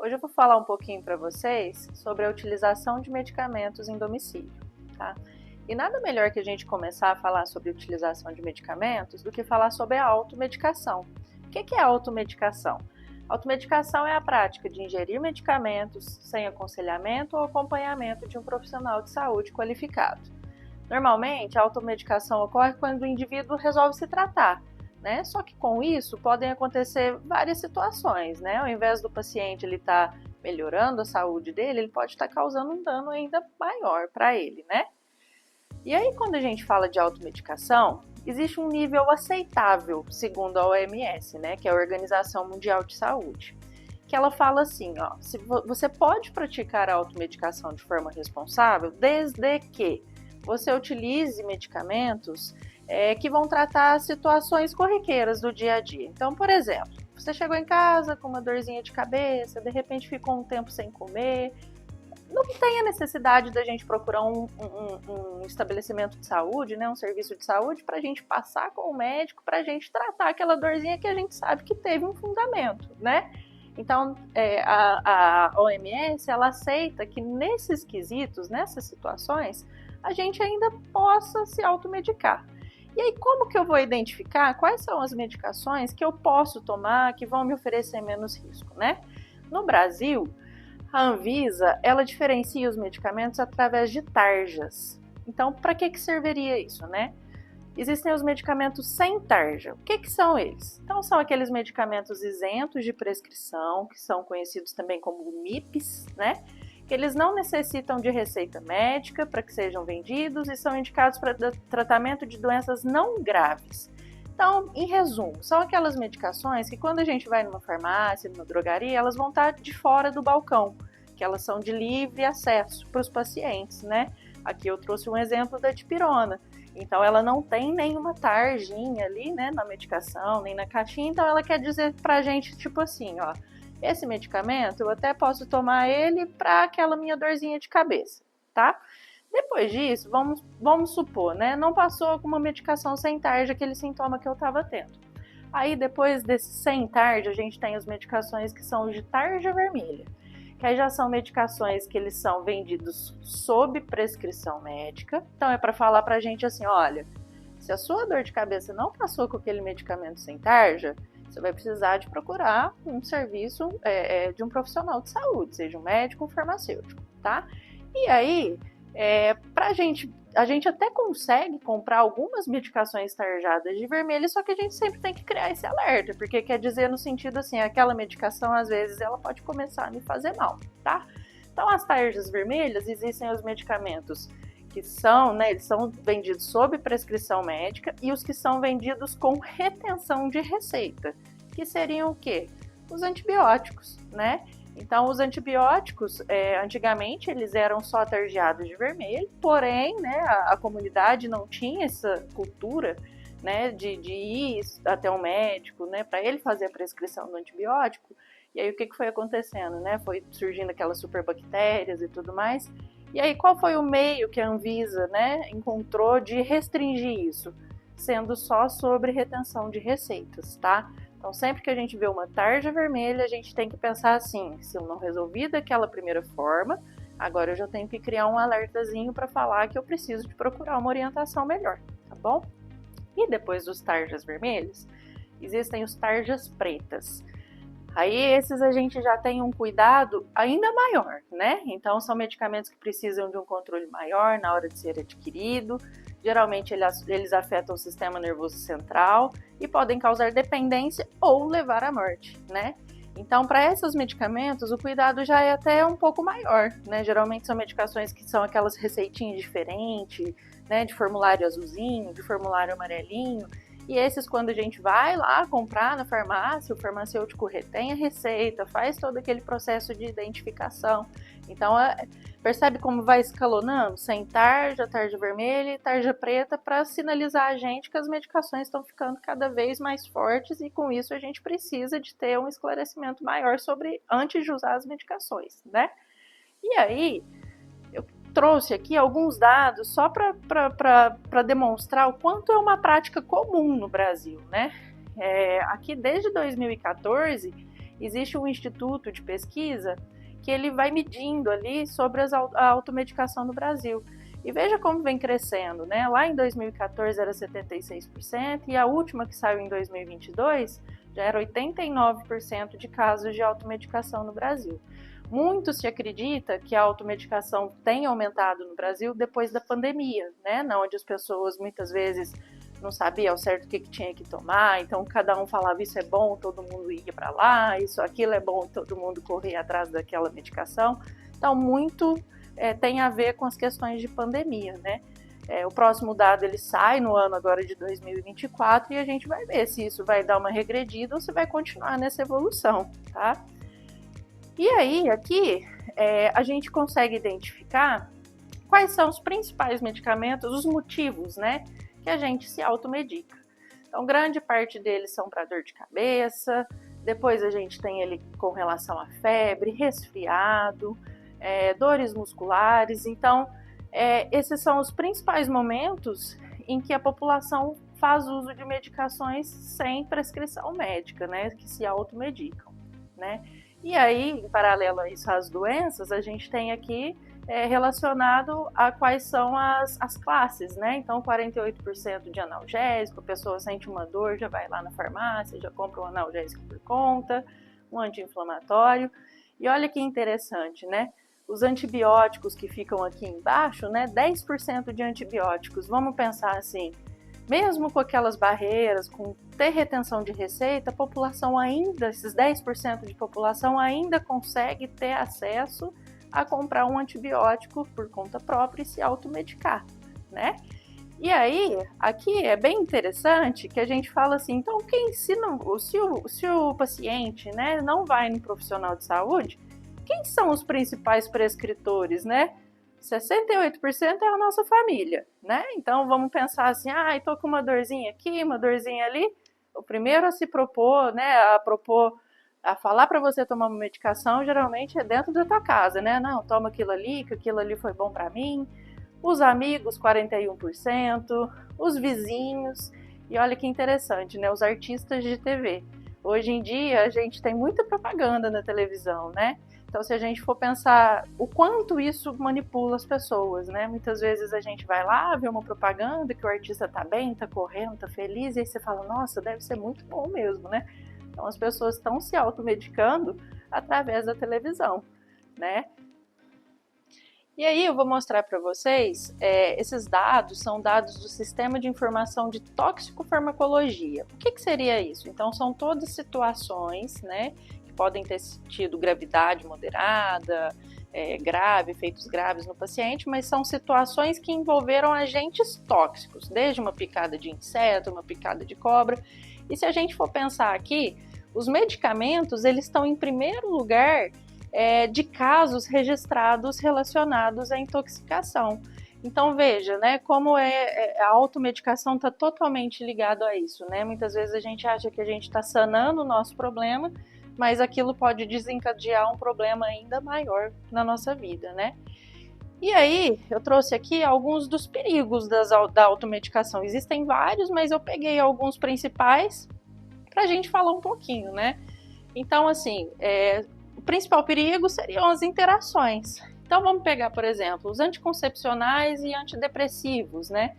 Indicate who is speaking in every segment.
Speaker 1: Hoje eu vou falar um pouquinho para vocês sobre a utilização de medicamentos em domicílio, tá? E nada melhor que a gente começar a falar sobre utilização de medicamentos do que falar sobre a automedicação. O que é automedicação? Automedicação é a prática de ingerir medicamentos sem aconselhamento ou acompanhamento de um profissional de saúde qualificado. Normalmente, a automedicação ocorre quando o indivíduo resolve se tratar, né? Só que com isso podem acontecer várias situações, né? Ao invés do paciente ele estar melhorando a saúde dele, ele pode estar causando um dano ainda maior para ele, né? E aí, quando a gente fala de automedicação, existe um nível aceitável, segundo a OMS, né? Que é a Organização Mundial de Saúde, que ela fala assim, ó, você pode praticar a automedicação de forma responsável desde que você utilize medicamentos que vão tratar situações corriqueiras do dia a dia. Então, por exemplo, você chegou em casa com uma dorzinha de cabeça, de repente ficou um tempo sem comer, não tem a necessidade da gente procurar um estabelecimento de saúde, né, um serviço de saúde, para a gente passar com o médico, para a gente tratar aquela dorzinha que a gente sabe que teve um fundamento, né? Então, a OMS, ela aceita que nesses quesitos, nessas situações, a gente ainda possa se automedicar. E aí, como que eu vou identificar quais são as medicações que eu posso tomar que vão me oferecer menos risco, né? No Brasil, a Anvisa, ela diferencia os medicamentos através de tarjas. Então, para que serviria isso, né? Existem os medicamentos sem tarja. O que são eles? Então, são aqueles medicamentos isentos de prescrição, que são conhecidos também como MIPs, né? Que eles não necessitam de receita médica para que sejam vendidos e são indicados para tratamento de doenças não graves. Então, em resumo, são aquelas medicações que quando a gente vai numa farmácia, numa drogaria, elas vão estar de fora do balcão, que elas são de livre acesso para os pacientes, né? Aqui eu trouxe um exemplo da dipirona. Então, ela não tem nenhuma tarjinha ali, né, na medicação, nem na caixinha, então ela quer dizer para a gente, tipo assim, ó, esse medicamento, eu até posso tomar ele para aquela minha dorzinha de cabeça, tá? Depois disso, vamos supor, né? Não passou com uma medicação sem tarja aquele sintoma que eu estava tendo. Aí, depois desse sem tarja, a gente tem as medicações que são de tarja vermelha, que aí já são medicações que eles são vendidos sob prescrição médica. Então, é para falar pra gente assim, olha, se a sua dor de cabeça não passou com aquele medicamento sem tarja, você vai precisar de procurar um serviço de um profissional de saúde, seja um médico ou um farmacêutico, tá? E aí, a gente até consegue comprar algumas medicações tarjadas de vermelho, só que a gente sempre tem que criar esse alerta, porque quer dizer no sentido assim, aquela medicação às vezes ela pode começar a me fazer mal, tá? Então, as tarjas vermelhas, existem os medicamentos que são, né, eles são vendidos sob prescrição médica e os que são vendidos com retenção de receita, que seriam o quê? Os antibióticos, né? Então, os antibióticos, antigamente, eles eram só tarjados de vermelho, porém, né, a comunidade não tinha essa cultura, né, de ir até um médico, né, para ele fazer a prescrição do antibiótico. E aí, o que foi acontecendo, né? Foi surgindo aquelas superbactérias e tudo mais. E aí, qual foi o meio que a Anvisa, né, encontrou de restringir isso? Sendo só sobre retenção de receitas, tá? Então, sempre que a gente vê uma tarja vermelha, a gente tem que pensar assim, se eu não resolvi daquela primeira forma, agora eu já tenho que criar um alertazinho para falar que eu preciso de procurar uma orientação melhor, tá bom? E depois dos tarjas vermelhos, existem os tarjas pretas. Aí esses a gente já tem um cuidado ainda maior, né? Então são medicamentos que precisam de um controle maior na hora de ser adquirido. Geralmente eles afetam o sistema nervoso central e podem causar dependência ou levar à morte, né? Então, para esses medicamentos, o cuidado já é até um pouco maior, né? Geralmente são medicações que são aquelas receitinhas diferentes, né? De formulário azulzinho, de formulário amarelinho. E esses, quando a gente vai lá comprar na farmácia, o farmacêutico retém a receita, faz todo aquele processo de identificação. Então, percebe como vai escalonando? Sem tarja, tarja vermelha e tarja preta, para sinalizar a gente que as medicações estão ficando cada vez mais fortes e com isso a gente precisa de ter um esclarecimento maior sobre antes de usar as medicações, né? E aí, eu trouxe aqui alguns dados só para demonstrar o quanto é uma prática comum no Brasil, né? Aqui desde 2014 existe um instituto de pesquisa que ele vai medindo ali sobre a automedicação no Brasil. E veja como vem crescendo, né? Lá em 2014 era 76% e a última que saiu em 2022 já era 89% de casos de automedicação no Brasil. Muito se acredita que a automedicação tem aumentado no Brasil depois da pandemia, né? Onde as pessoas muitas vezes não sabiam ao certo o que tinha que tomar, então cada um falava isso é bom, todo mundo ia para lá, isso, aquilo é bom, todo mundo corria atrás daquela medicação. Então muito tem a ver com as questões de pandemia, né? O próximo dado ele sai no ano agora de 2024 e a gente vai ver se isso vai dar uma regredida ou se vai continuar nessa evolução, tá? E aí, aqui, a gente consegue identificar quais são os principais medicamentos, os motivos, né, que a gente se automedica. Então, grande parte deles são para dor de cabeça, depois a gente tem ele com relação à febre, resfriado, dores musculares. Então, esses são os principais momentos em que a população faz uso de medicações sem prescrição médica, né, que se automedicam, né. E aí, em paralelo a isso, as doenças, a gente tem aqui relacionado a quais são as classes, né? Então, 48% de analgésico, a pessoa sente uma dor, já vai lá na farmácia, já compra um analgésico por conta, um anti-inflamatório. E olha que interessante, né? Os antibióticos que ficam aqui embaixo, né? 10% de antibióticos. Vamos pensar assim, mesmo com aquelas barreiras, com ter retenção de receita, a população ainda, esses 10% de população ainda consegue ter acesso a comprar um antibiótico por conta própria e se automedicar, né? E aí, aqui é bem interessante que a gente fala assim, então se o paciente, né, não vai no profissional de saúde, quem são os principais prescritores, né? 68% é a nossa família, né? Então vamos pensar assim, tô com uma dorzinha aqui, uma dorzinha ali. O primeiro a se propor, né, a falar para você tomar uma medicação, geralmente é dentro da tua casa, né? Não, toma aquilo ali, que aquilo ali foi bom para mim. Os amigos, 41%, os vizinhos. E olha que interessante, né? Os artistas de TV. Hoje em dia a gente tem muita propaganda na televisão, né? Então, se a gente for pensar o quanto isso manipula as pessoas, né? Muitas vezes a gente vai lá, vê uma propaganda que o artista tá bem, tá correndo, tá feliz, e aí você fala, nossa, deve ser muito bom mesmo, né? Então, as pessoas estão se automedicando através da televisão, né? E aí eu vou mostrar para vocês, esses dados são dados do Sistema de Informação de Toxicofarmacologia. O que seria isso? Então, são todas situações, né, que podem ter tido gravidade moderada, grave, efeitos graves no paciente, mas são situações que envolveram agentes tóxicos, desde uma picada de inseto, uma picada de cobra. E se a gente for pensar aqui, os medicamentos, eles estão em primeiro lugar de casos registrados relacionados à intoxicação. Então veja, né, como a automedicação está totalmente ligado a isso, né? Muitas vezes a gente acha que a gente está sanando o nosso problema, mas aquilo pode desencadear um problema ainda maior na nossa vida, né? E aí, eu trouxe aqui alguns dos perigos da automedicação. Existem vários, mas eu peguei alguns principais para a gente falar um pouquinho, né? Então, assim, o principal perigo seriam as interações. Então, vamos pegar, por exemplo, os anticoncepcionais e antidepressivos, né?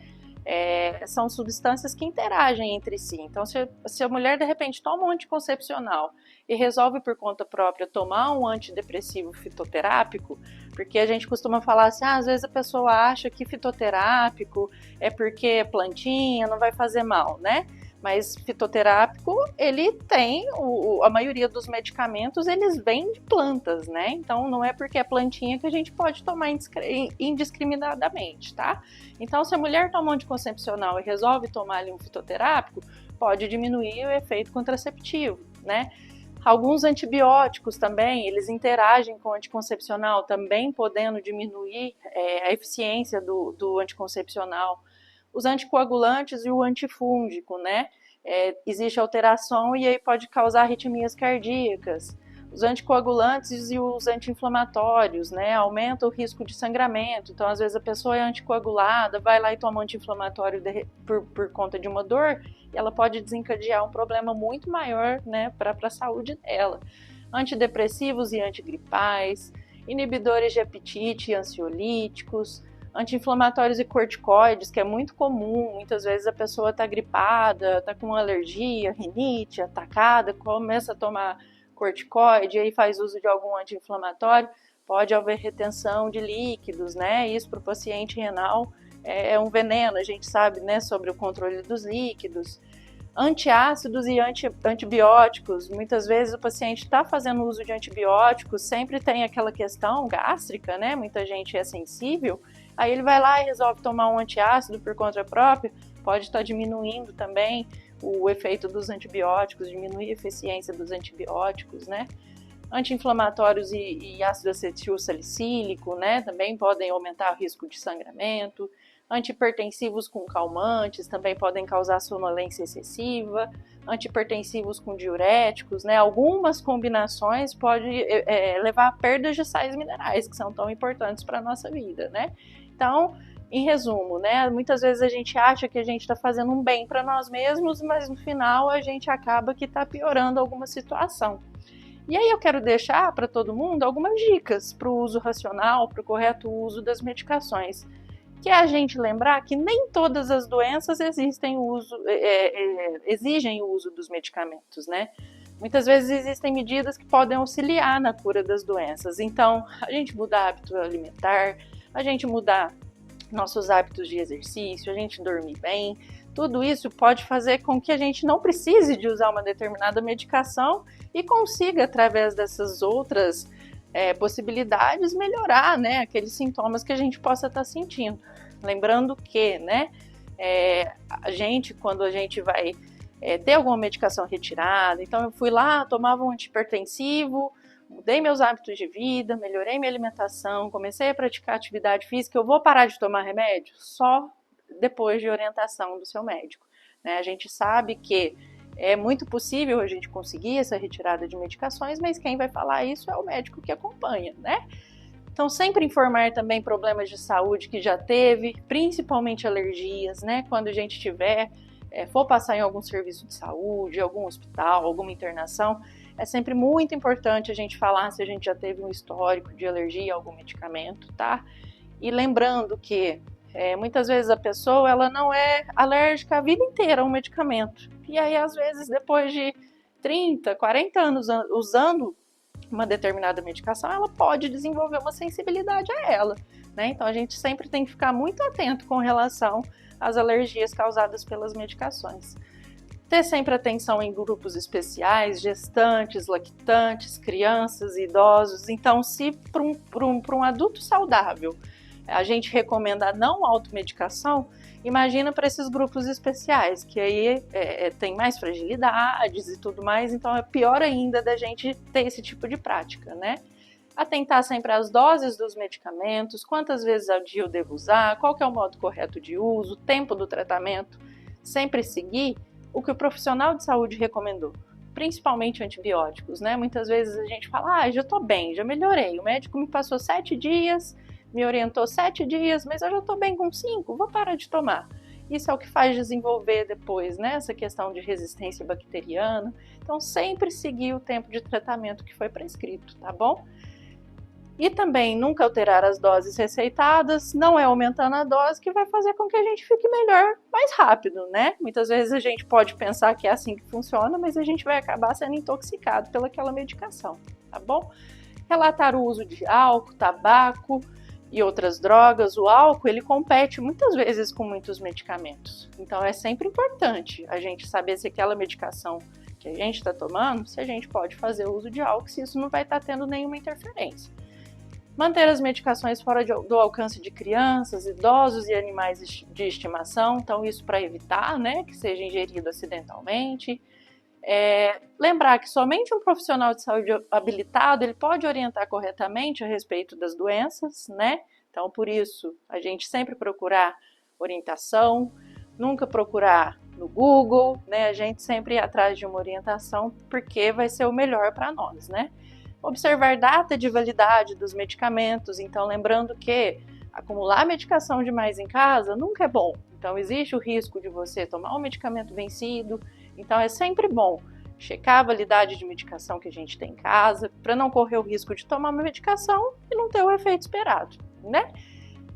Speaker 1: São substâncias que interagem entre si. Então, se a mulher, de repente, toma um anticoncepcional e resolve por conta própria tomar um antidepressivo fitoterápico, porque a gente costuma falar assim, às vezes a pessoa acha que fitoterápico é porque é plantinha, não vai fazer mal, né? Mas fitoterápico, ele tem, a maioria dos medicamentos, eles vêm de plantas, né? Então, não é porque é plantinha que a gente pode tomar indiscriminadamente, tá? Então, se a mulher toma um anticoncepcional e resolve tomar ali um fitoterápico, pode diminuir o efeito contraceptivo, né? Alguns antibióticos também, eles interagem com o anticoncepcional, também podendo diminuir a eficiência do anticoncepcional. Os anticoagulantes e o antifúngico, né? Existe alteração e aí pode causar arritmias cardíacas. Os anticoagulantes e os anti-inflamatórios, né? Aumenta o risco de sangramento. Então, às vezes, a pessoa é anticoagulada, vai lá e toma um anti-inflamatório por conta de uma dor, e ela pode desencadear um problema muito maior, né, para a saúde dela. antidepressivos e antigripais, inibidores de apetite e ansiolíticos, anti-inflamatórios e corticoides, que é muito comum. Muitas vezes a pessoa está gripada, está com alergia, rinite, atacada, começa a tomar corticoide, aí faz uso de algum anti-inflamatório, pode haver retenção de líquidos, né? Isso para o paciente renal é um veneno, a gente sabe, né, sobre o controle dos líquidos. Antiácidos e antibióticos, muitas vezes o paciente está fazendo uso de antibióticos, sempre tem aquela questão gástrica, né? Muita gente é sensível, aí ele vai lá e resolve tomar um antiácido por conta própria, pode estar diminuindo também o efeito dos antibióticos, diminuir a eficiência dos antibióticos, né? Anti-inflamatórios e ácido acetil salicílico, né? Também podem aumentar o risco de sangramento. Antihipertensivos com calmantes também podem causar sonolência excessiva. Antihipertensivos com diuréticos, né? Algumas combinações podem levar a perdas de sais minerais, que são tão importantes para a nossa vida, né? Então, em resumo, né? Muitas vezes a gente acha que a gente está fazendo um bem para nós mesmos, mas no final a gente acaba que está piorando alguma situação. E aí eu quero deixar para todo mundo algumas dicas para o uso racional, para o correto uso das medicações. Que é a gente lembrar que nem todas as doenças exigem o uso dos medicamentos, né? Muitas vezes existem medidas que podem auxiliar na cura das doenças. Então, a gente mudar hábito alimentar, a gente mudar nossos hábitos de exercício, a gente dormir bem, tudo isso pode fazer com que a gente não precise de usar uma determinada medicação e consiga, através dessas outras possibilidades, melhorar, né, aqueles sintomas que a gente possa estar sentindo. Lembrando que, né, a gente, quando a gente vai ter alguma medicação retirada, então eu fui lá, tomava um antihipertensivo, mudei meus hábitos de vida, melhorei minha alimentação, comecei a praticar atividade física, eu vou parar de tomar remédio? Só depois de orientação do seu médico, né? A gente sabe que é muito possível a gente conseguir essa retirada de medicações, mas quem vai falar isso é o médico que acompanha, né? Então, sempre informar também problemas de saúde que já teve, principalmente alergias, né? Quando a gente for passar em algum serviço de saúde, algum hospital, alguma internação, é sempre muito importante a gente falar se a gente já teve um histórico de alergia a algum medicamento, tá? E lembrando que muitas vezes a pessoa ela não é alérgica a vida inteira a um medicamento. E aí, às vezes, depois de 30, 40 anos usando uma determinada medicação, ela pode desenvolver uma sensibilidade a ela, né? Então, a gente sempre tem que ficar muito atento com relação às alergias causadas pelas medicações. Ter sempre atenção em grupos especiais, gestantes, lactantes, crianças, idosos. Então, se para um adulto saudável a gente recomenda a não automedicação, imagina para esses grupos especiais, que aí tem mais fragilidades e tudo mais, então é pior ainda da gente ter esse tipo de prática, né? Atentar sempre às doses dos medicamentos, quantas vezes ao dia eu devo usar, qual que é o modo correto de uso, tempo do tratamento, sempre seguir o que o profissional de saúde recomendou, principalmente antibióticos, né? Muitas vezes a gente fala, já tô bem, já melhorei, o médico me passou 7 dias, me orientou 7 dias, mas eu já tô bem com 5, vou parar de tomar. Isso é o que faz desenvolver depois, né, essa questão de resistência bacteriana. Então, sempre seguir o tempo de tratamento que foi prescrito, tá bom? E também nunca alterar as doses receitadas, não é aumentando a dose que vai fazer com que a gente fique melhor mais rápido, né? Muitas vezes a gente pode pensar que é assim que funciona, mas a gente vai acabar sendo intoxicado pelaquela medicação, tá bom? Relatar o uso de álcool, tabaco e outras drogas. O álcool, ele compete muitas vezes com muitos medicamentos. Então, é sempre importante a gente saber se aquela medicação que a gente está tomando, se a gente pode fazer uso de álcool, se isso não vai estar tendo nenhuma interferência. Manter as medicações fora do alcance de crianças, idosos e animais de estimação. Então, isso para evitar, né, que seja ingerido acidentalmente. Lembrar que somente um profissional de saúde habilitado ele pode orientar corretamente a respeito das doenças, né? Então, por isso, a gente sempre procurar orientação, nunca procurar no Google, né? A gente sempre ir atrás de uma orientação, porque vai ser o melhor para nós, né? Observar data de validade dos medicamentos, então lembrando que acumular medicação demais em casa nunca é bom. Então, existe o risco de você tomar um medicamento vencido. Então, é sempre bom checar a validade de medicação que a gente tem em casa, para não correr o risco de tomar uma medicação e não ter o efeito esperado, né?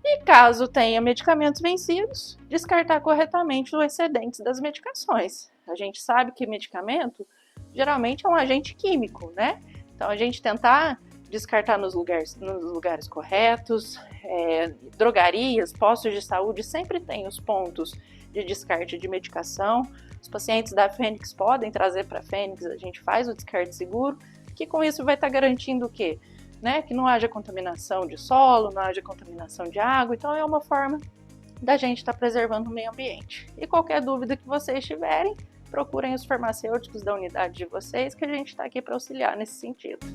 Speaker 1: E caso tenha medicamentos vencidos, descartar corretamente os excedentes das medicações. A gente sabe que medicamento geralmente é um agente químico, né? Então a gente tentar descartar nos lugares corretos, drogarias, postos de saúde sempre tem os pontos de descarte de medicação. Os pacientes da Fênix podem trazer para a Fênix, a gente faz o descarte seguro, que com isso vai estar garantindo o quê? Né? Que não haja contaminação de solo, não haja contaminação de água, então é uma forma da gente estar preservando o meio ambiente. E qualquer dúvida que vocês tiverem, procurem os farmacêuticos da unidade de vocês, que a gente está aqui para auxiliar nesse sentido.